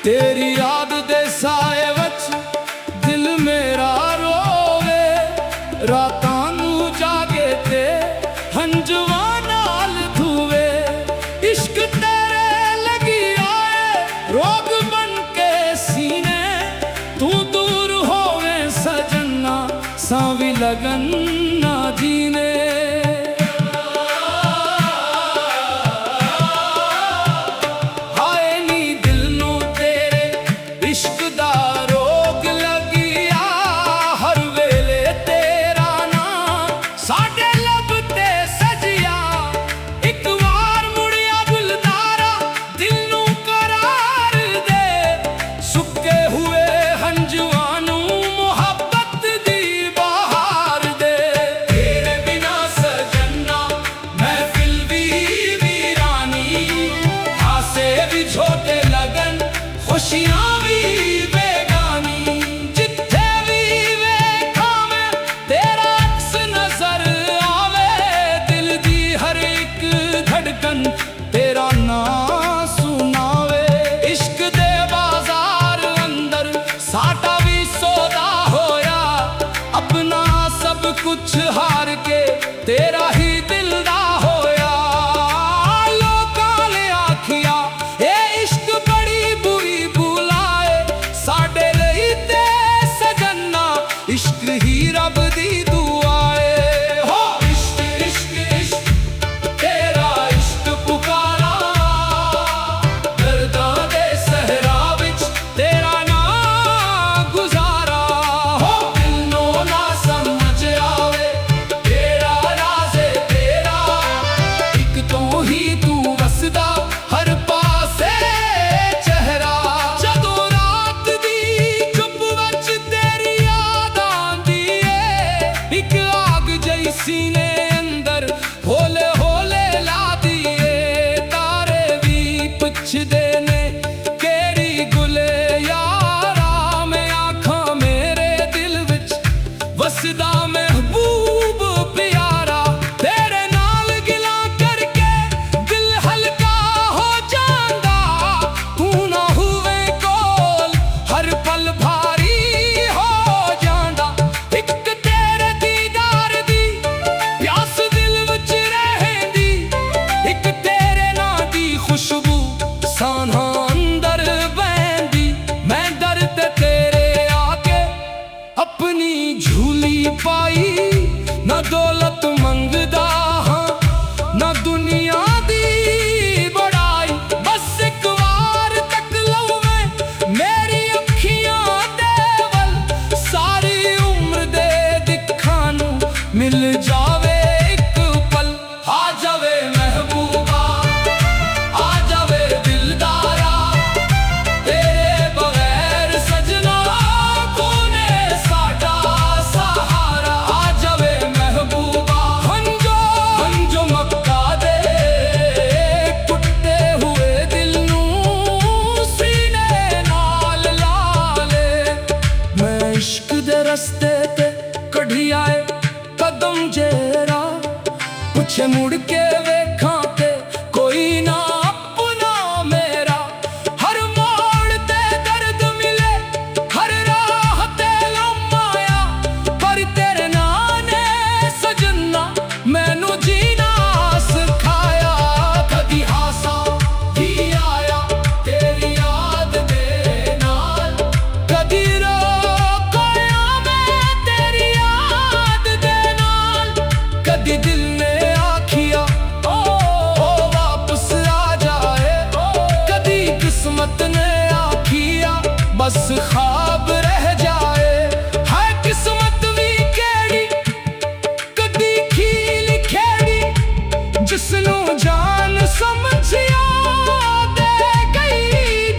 तेरी याद दे साए वच दिल मेरा रोवे, रातां नू जागे ते हंजुआं नाल धुवे। इश्क तेरे लगी आए रोग बन के सीने, तू दूर होवे सजना सांवी लगन ना जीने। खुशियां भी बेगानी, जिथे भी वेखा मैं तेरा अक्स नजर आवे। दिल दी हर एक धड़कन तेरा नाम सुनावे। इश्क दे बाजार अंदर साटा भी सौदा होया, अपना सब कुछ हार के तेरा ही दिल दा होया। लोकां ने आखिया इश्क ही रब दी दुआए हो। इश्क इश्क इश्क तेरा इश्क पुकारा, दर्दां दे सहरा विच तेरा नाम गुजारा हो। दिल नो ना समझ आवे तेरा राज़े तेरा, इक तो ही तू वसदा हर पासे चेहरा। जदों रात दी चुप वच तेरी एक आग जैसीने अंदर होले होले ला दिए। तारे भी पुछदे ने केरी गुले यारा, मैं आखा मेरे दिल विच वसदा महबूब प्यारा। तेरे नाल गिला करके दिल हल्का हो जांदा, तू ना हुए कोल हर पल भारी हो जांदा। एक खुशबू साना अंदर बहंदी, मैं दर्द तेरे आके अपनी झूली पाई। ना दौलत मंगदा हाँ ना दुनिया दी बड़ाई, बस एक बार तक लवे मेरी अखियां दे वल। सारी उम्र दे दिखां नू मिल जावे एक पल। आ जावे महबूबा रस्ते ते कढ़ी आए कदम जेरा, पुछे मुड़ के वेखा ते कोई ना अपना मेरा। हर मोड़ ते दर्द मिले हर राह ते लम आया, पर तेरे नाम ने सजना मैनू जीना सिखाया। कदी हासा ही आया तेरी याद दे नाल, कदी दिल ने आखिया ओ वापस आ जाए। कदी किस्मत ने आखिया बस ख्वाब रह जाए। है किस्मत भी केड़ी कदी खील खेड़ी, जिसनू जान समझिया दे गई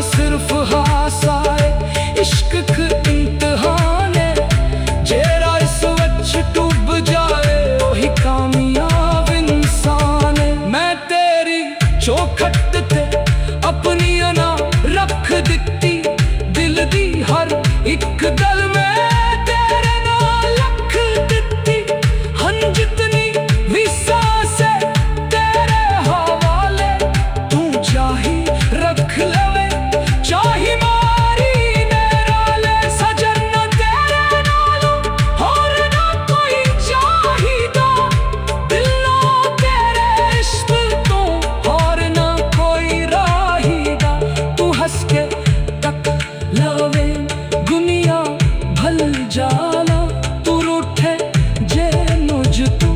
सिर्फ हासाए इश्क इम्तिहान है, जेड़ा इस वच डूब जाए वही कामयाब इंसान है। मैं तेरी चौखट ते अपनी अना रख दिती, दिल दी हर एक गल में तेरे नाल लख दिती। हन जितनी भी सांसें तेरे हवाले, तू चाही रख लवे चाही मारी नेराले। सजन तेरे नालों होर ना कोई चाहिदा, दिलों तेरे इश्क तो होर ना कोई राहीदा। तू हंस के तक लवे दुनिया भल जाला, तू रूठे जे मुझ तू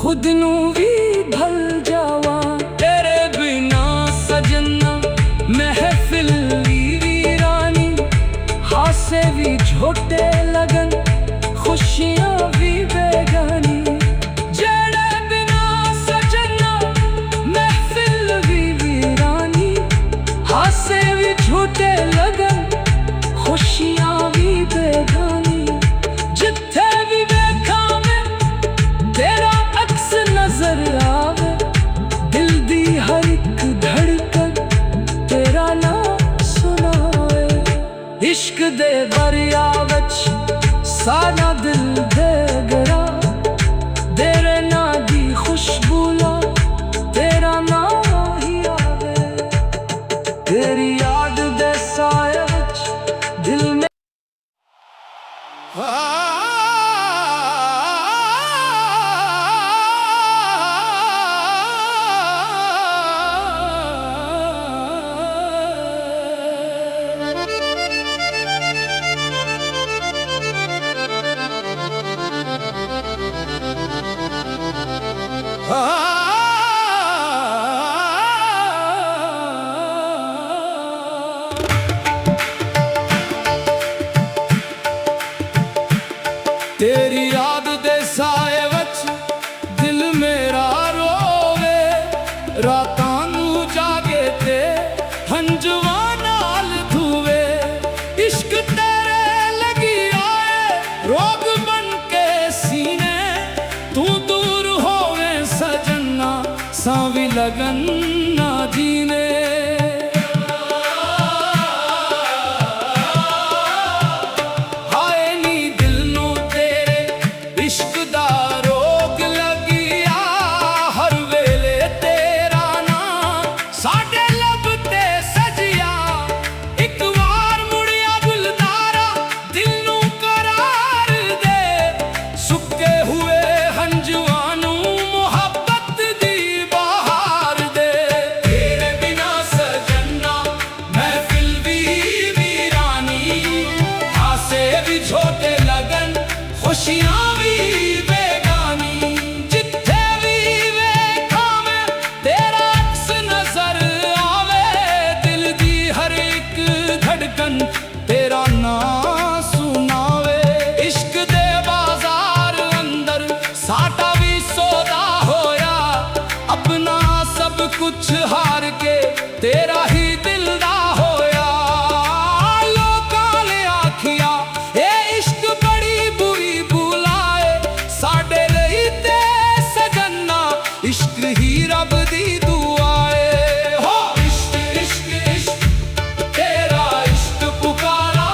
खुद नू भी भल जावा। तेरे बिना सजना महफिल वीरानी, हासे भी झोटे लगन खुशियां भी बेगानी। जेड़े बिना सजना महफिल भी वीरानी, हासे भी झूठे लगन खुशियां भी बेगानी। जिथे भी देखा मैं तेरा अक्स नजर आवे, दिल दी हर एक धड़कन तेरा नाम सुनाए। इश्क दे दरिया वच साना दिल दे गरा, तेरे ना दी खुशबू ला तेरा नाम ही आवे। तेरी याद दे साए वच दिल में तेरी याद दे साए वच दिल मेरा रोवे, रातां नू जागे ते हंजुआ नाल धुवे। इश्क तेरे लगी आए रोग बन के सीने, तू दूर होवे सजना सांवी लगन ना जीने। खुशियां भी बेगानी, जिथे भी वेखा मैं तेरा अक्स नजर आवे। दिल दी हर एक धड़कन तेरा नाम सुनावे। इश्क दे बाजार अंदर साटा भी सौदा होया, अपना सब कुछ हार के तेरा ही दिल दा होया। लोकां ने आखिया इश्क ही रब दी दुआए। हो इश्क इश्क इश्क तेरा इश्क पुकारा,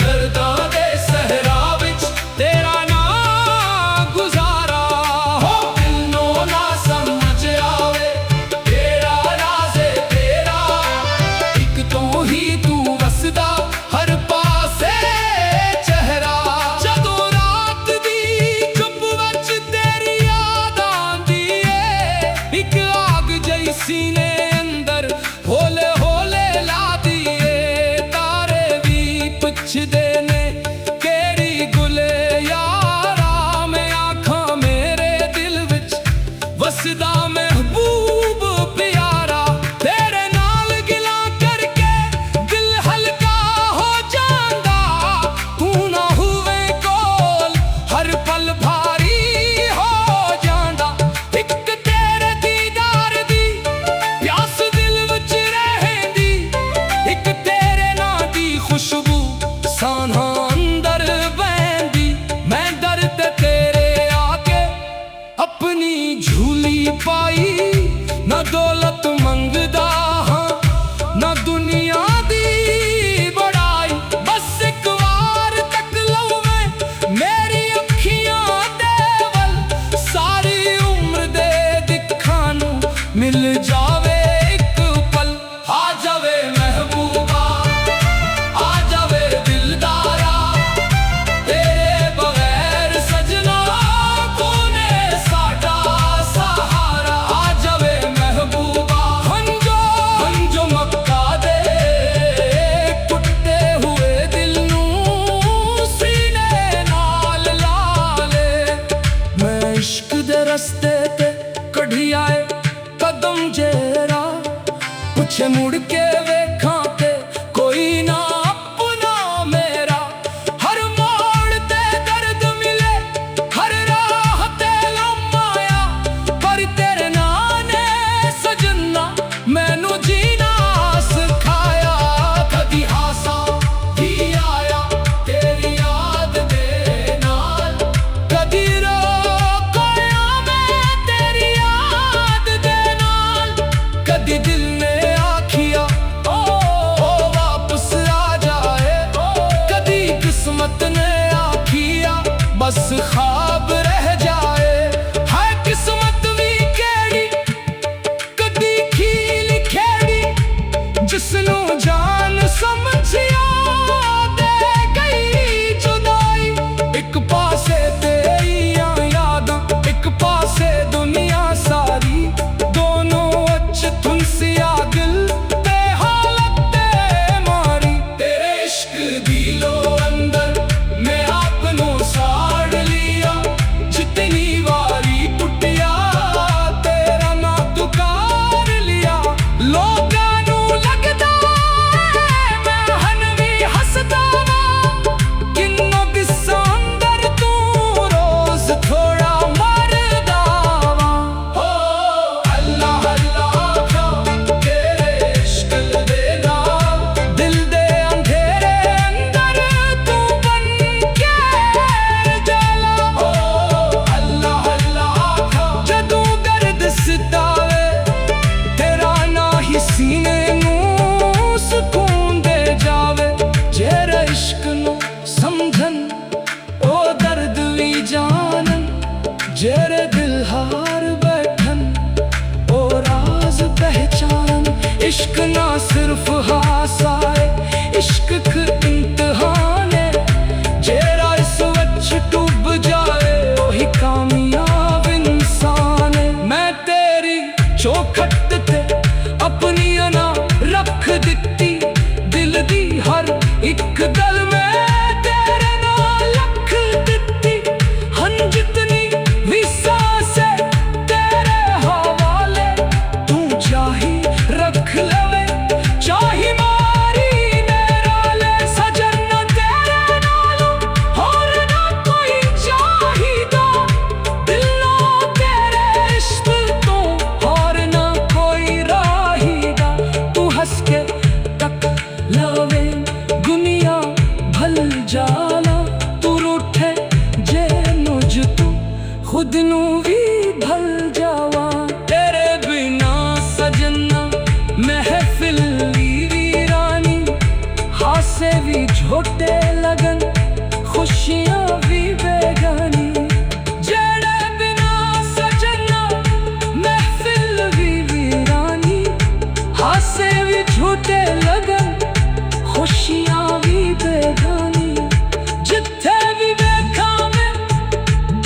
दर्दां दे सहरा विच तेरा नाम गुजारा। हो दिलों ना समझ आवे तेरा राज़े तेरा, एक तो ही तू वसदा हर पासे चेहरा। जदों रात दी चुप वच तेरी एक आग जैसीने अंदर होले होले ला दिए। तारे भी पुछदे ने केड़ी गुले यारा, मैं आखां मेरे दिल विच वसदा महबूब प्यारा। तेरे नाल गिला करके दिल हल्का हो जांदा, तू ना हुवे कोल हर पल भारी हो जांदा। एक तेरे दीदार दी प्यास दिल विच रहेंदी, ਪਿੱਛੇ ਮੁੜ ਕੇ ਵੇਖਾਂ ਤੇ ਕੋਈ ਨਾ ਆਪਣਾ ਮੇਰਾ। ਹਰ ਮੋੜ ਤੇ ਦਰਦ ਮਿਲੇ, ਹਰ ਰਾਹ ਤੇ ਲੰਮਾਇਆ, ਪਰ ਤੇਰੇ ਨਾਂ ਨੇ ਸਜਣਾ ਮੈਨੂੰ ਜੀਣਾ ਸਿਖਾਇਆ। ਕਦੀ ਹਾਸਾ ਵੀ ਆਇਆ ਤੇਰੀ ਯਾਦ ਦੇ ਨਾਲ, ਕਦੀ ਰੋਇਆ ਮੈਂ ਤੇਰੀ ਯਾਦ ਦੇ ਨਾਲ। ਕਦੀ ਦਿਲ ਨੇ ਆਖਿਆ ओ वापस आ जाए, कदी किस्मत ने आखिया बस ख्वाब रह जाए। है किस्मत भी केड़ी कदी खील खेड़ी, जिसनू जान समझिया दे गई जुदाई। एक पासे तेरियां यादां, एक पासे दुनिया सारी, दोनों अच थुनसिया दिल ते हालत ते मारी। तेरे इश्क दी लो अंदर मैं आपनू साड़ लिया, जितनी वारी टुटिया तेरा ना दुकार लिया। लोकां नू लगदा मैं हन भी हसदा वां, किन्नो दिसां अंदर तू रोज थोड़ा मरदा वां। हो अल्लाह अल्लाह आखा तेरे इश्क दे नाल, दिल दे अंधेरे अंदर तू बन के जाला। हो अल्लाह अल्लाह आखा जदों दर्द सतावे, तेरा ना ही सीने नू सुकून दे जावे। जेरे इश्क नू समझन ओ दर्द भी जानन, जेरे दिल हार बैठन ओ राज पहचान। इश्क ना सिर्फ हासा है, इश्क एक इम्तिहान है, जेरा इस वच डूब जाए वही कामयाब इंसान है। मैं तेरी चौखट ते अपनी अना रख दिती, दिल दी हर एक गल में तेरे नाल लख दिती। हन जितनी भी सांसे तेरे हवाले, तू चाही रख लवे चाही मारी मेरा ले। सजन तेरे नालों होर ना कोई चाहिदा, दिलों तेरे इश्क तो होर ना कोई राहीदा। तू हंस के तक लवे दुनिया भल जाला, तू रूठे जे मुझ तू खुद नू भी भल जावा। तेरे बिना सजना महफिल वीरानी, हासे भी झोटे लगन खुशियां भी बेगानी। जेड़े बिना सजना महफिल भी वीरानी, हासे भी झूठे लगन खुशियां भी बेगानी। जिथे भी देखा मैं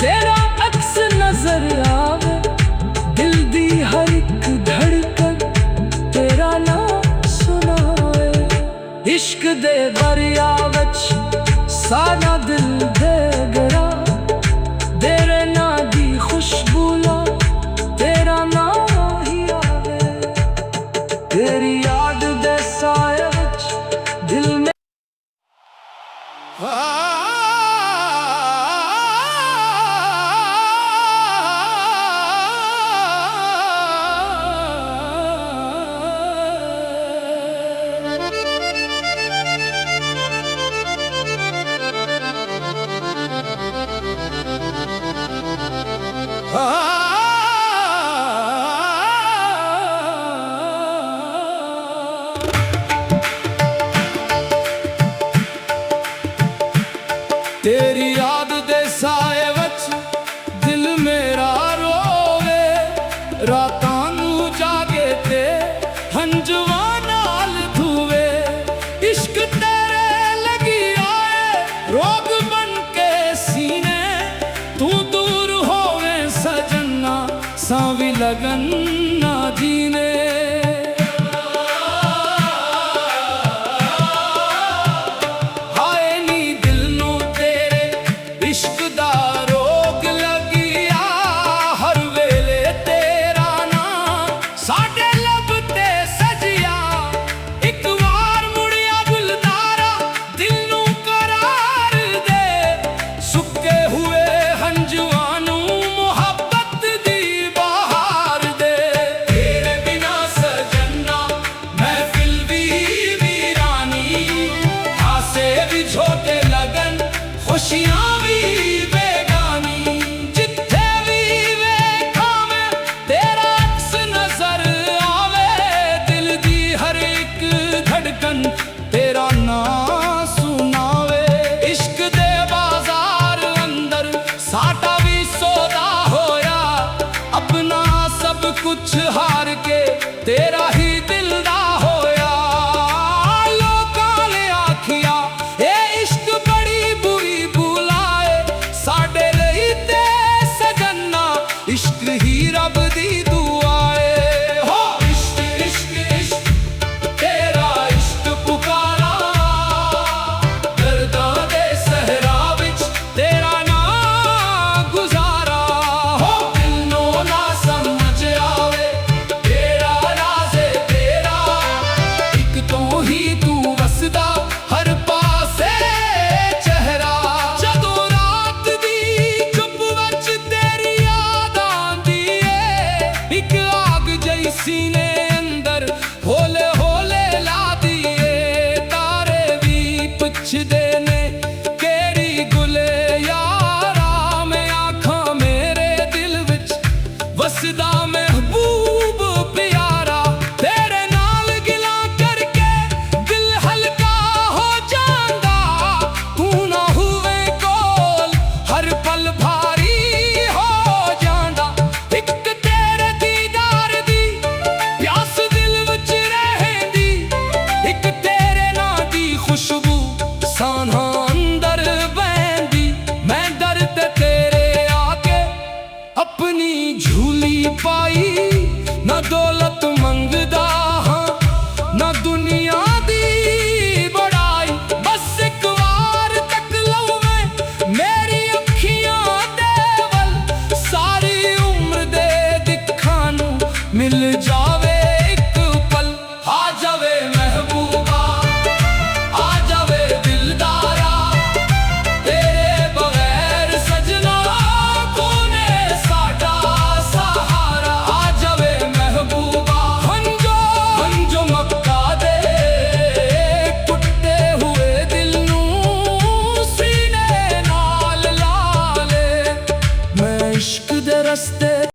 तेरा अक्स नजर आवे, दिल दी हर एक धड़कन तेरा नाम सुनाए। इश्क दे दरिया वच साना दिल दे गरा, तेरे ना दी खुशबू ला तेरा ना ही आवे। तेरी याद दे साए वच दिल में तेरी याद दे साए वच दिल मेरा रोवे, रातां नू जागे ते हंजवा नाल धुवे। इश्क तेरे लगी आए रोग बन के सीने, तू दूर होवे सजना सांवी लगन ना जीने। साडे लब ते सजिया छोटे लगन खुशियां भी बेगानी जिथे भी वेखा मैं तेरा अक्स नजर आवे दिल दी हर एक धड़कन तेरा नाम सुनावे इश्क दे बाजार अंदर साटा भी सौदा होया अपना सब कुछ हार के तेरा ही दिल दा होया लोकां ने आखिया ए इश्क बड़ी बुरी बुलाए साडे लई ते सजन्ना इश्क ही रब दी दुआ है हो इश्क इश्क इश्क तेरा इश्क पुकारा दर्दां दे सहरा विच तेरा नाम गुजारा हो दिल नो ना समझ आवे तेरा राज़ तेरा इक तो ही तू वसदा हर पासे चेहरा जदों रात दी चुप विच तेरी याद आंदी ए इक आग जई सीने अंदर होले होले ला दिए तारे भी पुछदे ने केड़ी गुले यारा मैं आखां मेरे दिल विच वसदा महबूब प्यारा तेरे नाल गिला करके दिल हल्का हो जांदा तू ना हुए कोल हर पल भारी हो जांदा इक तेरे दीदार दी प्यास दिल विच रहंदी इक तेरे नां दी खुशबू साना अंदर बहंदी मैं दर्द तेरे आके अपनी झूली पाई ना दौलत मंगदा हां ना दुनिया दी बड़ाई बस एक वार तक लवे मेरी अखियां दे वल सारी उम्र दे दिखां नू मिल जावे एक पल आ जावे महबूबा आ जावे दिलदारा तेरे बगैर सजना कोने साडा सहारा आ जावे महबूबा हंजो मक्का दे टुटे हुए दिल नू सीने नाल ला ले मैं इश्क